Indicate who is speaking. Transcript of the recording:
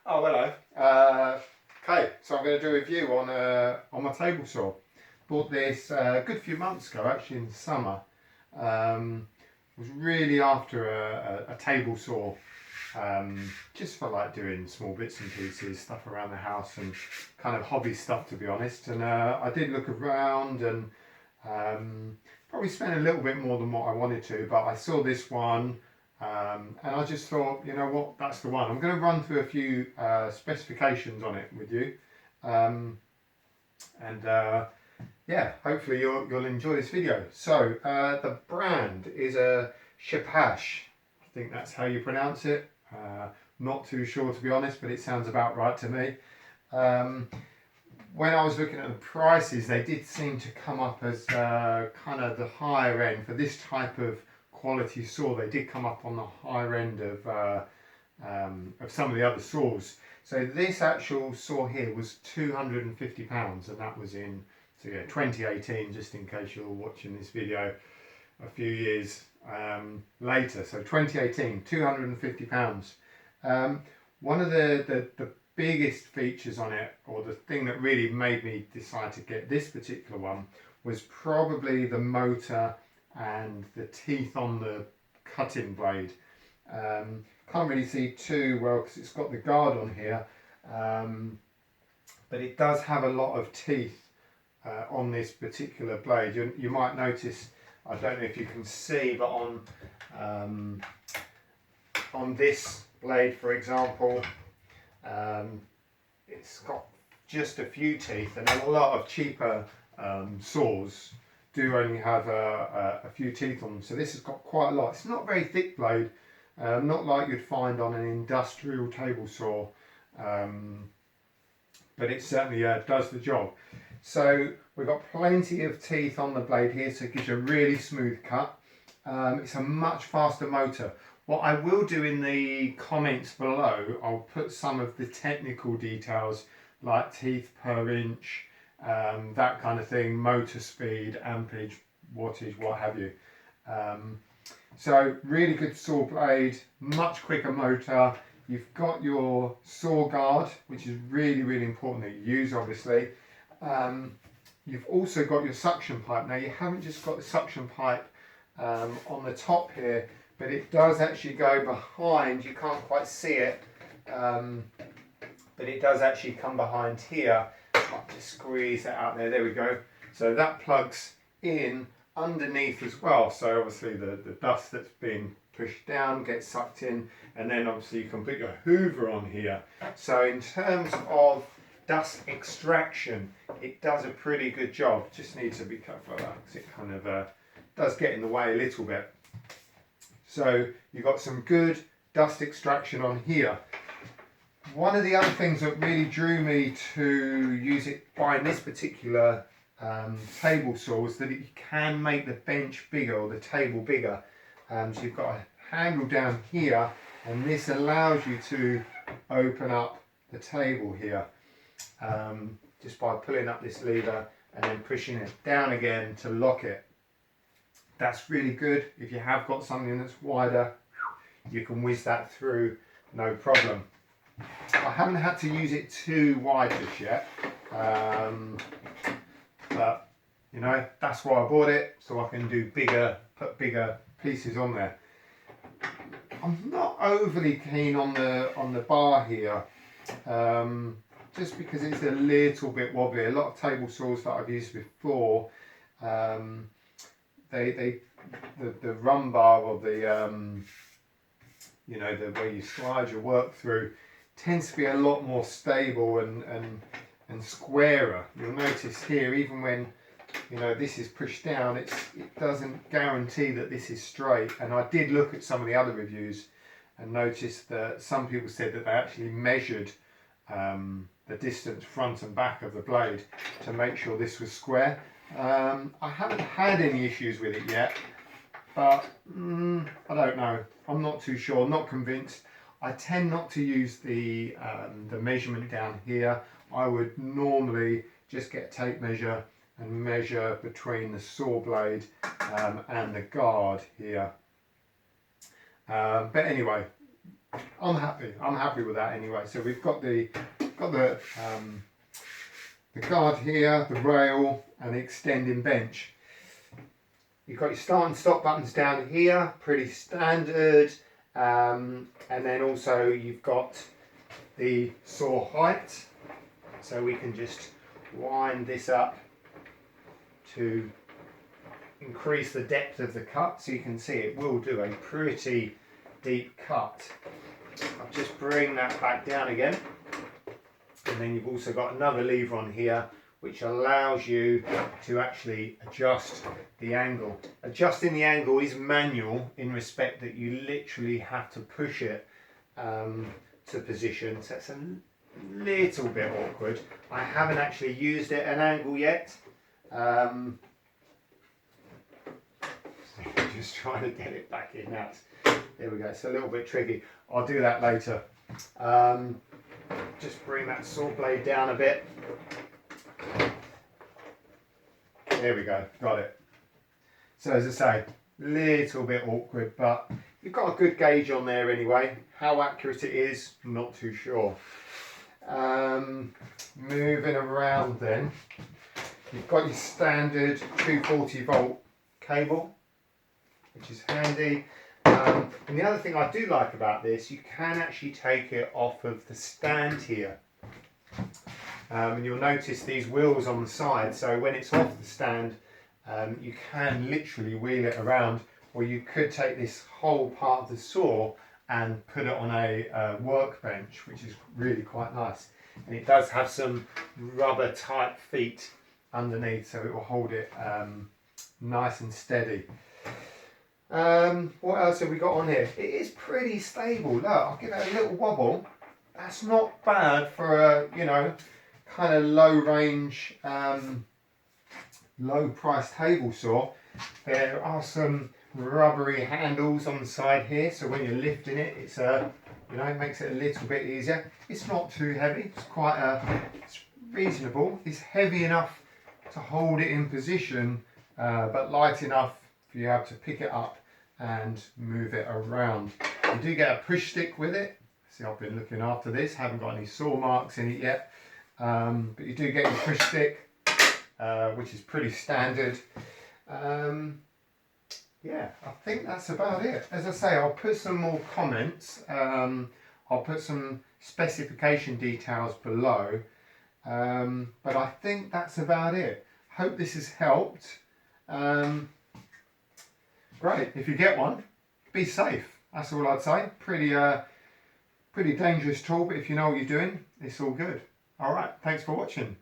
Speaker 1: Oh, hello. Okay, so I'm going to do a review on my table saw. Bought this a good few months ago, actually in the summer. Was really after a table saw, just for like doing small bits and pieces, stuff around the house and kind of hobby stuff, to be honest. And I did look around and probably spent a little bit more than what I wanted to, but I saw this one. And I just thought, you know what, that's the one. I'm going to run through a few specifications on it with you, yeah, hopefully you'll enjoy this video. So the brand is a Scheppach. I think that's how you pronounce it. Not too sure, to be honest, but it sounds about right to me. When I was looking at the prices, they did seem to come up as kind of the higher end for this type of quality saw. They did come up on the higher end of some of the other saws. So this actual saw here was £250, and that was in 2018, just in case you're watching this video a few years later. So 2018, £250. One of the biggest features on it, or the thing that really made me decide to get this particular one, was probably the motor and the teeth on the cutting blade. Can't really see too well because it's got the guard on here, but it does have a lot of teeth on this particular blade. You might notice, I don't know if you can see, but on this blade, for example, it's got just a few teeth, and a lot of cheaper saws do only have a few teeth on them. So this has got quite a lot. It's not a very thick blade, not like you'd find on an industrial table saw, but it certainly does the job. So we've got plenty of teeth on the blade here, so it gives you a really smooth cut. It's a much faster motor. What I will do in the comments below, I'll put some of the technical details like teeth per inch, that kind of thing, motor speed, ampage, wattage, what have you. So really good saw blade, much quicker motor. You've got your saw guard, which is really, really important that you use, obviously. You've also got your suction pipe. Now you haven't just got the suction pipe on the top here, but it does actually go behind. You can't quite see it, but it does actually come behind here. I'll just squeeze that out there. There we go. So that plugs in underneath as well. So obviously the dust that's been pushed down gets sucked in, and then obviously you can put your hoover on here. So in terms of dust extraction, it does a pretty good job. Just need to be careful of that because it kind of does get in the way a little bit. So you've got some good dust extraction on here. One of the other things that really drew me to use it, buying this particular table saw, was that it can make the bench bigger, or the table bigger. So you've got a handle down here, and this allows you to open up the table here, just by pulling up this lever and then pushing it down again to lock it. That's really good. If you have got something that's wider, you can whiz that through, no problem. I haven't had to use it too wide just yet, but you know, that's why I bought it, so I can do put bigger pieces on there. I'm not overly keen on the bar here, just because it's a little bit wobbly. A lot of table saws that I've used before, the run bar, or the you know, the way you slide your work through, tends to be a lot more stable and squarer. You'll notice here, even when, you know, this is pushed down, it doesn't guarantee that this is straight. And I did look at some of the other reviews and noticed that some people said that they actually measured the distance front and back of the blade to make sure this was square. I haven't had any issues with it yet, but I don't know. I'm not too sure, not convinced. I tend not to use the measurement down here. I would normally just get a tape measure and measure between the saw blade and the guard here. But anyway, I'm happy with that anyway. So we've got the guard here, the rail, and the extending bench. You've got your start and stop buttons down here, pretty standard. And then also you've got the saw height, so we can just wind this up to increase the depth of the cut, so you can see it will do a pretty deep cut. I'll just bring that back down again, and then you've also got another lever on here which allows you to actually adjust the angle. Adjusting the angle is manual in respect that you literally have to push it to position, so it's a little bit awkward. I haven't actually used it at an angle yet. Just trying to get it back in. There we go. It's a little bit tricky. I'll do that later. Just bring that saw blade down a bit. There we go. Got it. So as I say, little bit awkward, but you've got a good gauge on there anyway. How accurate it is, not too sure. Moving around then, you've got your standard 240 volt cable, which is handy. And the other thing I do like about this, you can actually take it off of the stand here. And you'll notice these wheels on the side, so when it's off the stand, you can literally wheel it around, or you could take this whole part of the saw and put it on a workbench, which is really quite nice. And it does have some rubber type feet underneath, so it will hold it nice and steady. What else have we got on here? It is pretty stable. Look, I'll give it a little wobble. That's not bad for a, you know, kind of low range, low price table saw. There are some rubbery handles on the side here, so when you're lifting it, it's you know, it makes it a little bit easier. It's not too heavy. It's quite it's reasonable. It's heavy enough to hold it in position, but light enough for you to pick it up and move it around. You do get a push stick with it. See, I've been looking after this, haven't got any saw marks in it yet, but you do get your push stick, which is pretty standard. Yeah, I think that's about it. As I say, I'll put some more comments. I'll put some specification details below, but I think that's about it. Hope this has helped. Great. If you get one, be safe. That's all I'd say. Pretty dangerous tool, but if you know what you're doing, it's all good. All right. Thanks for watching.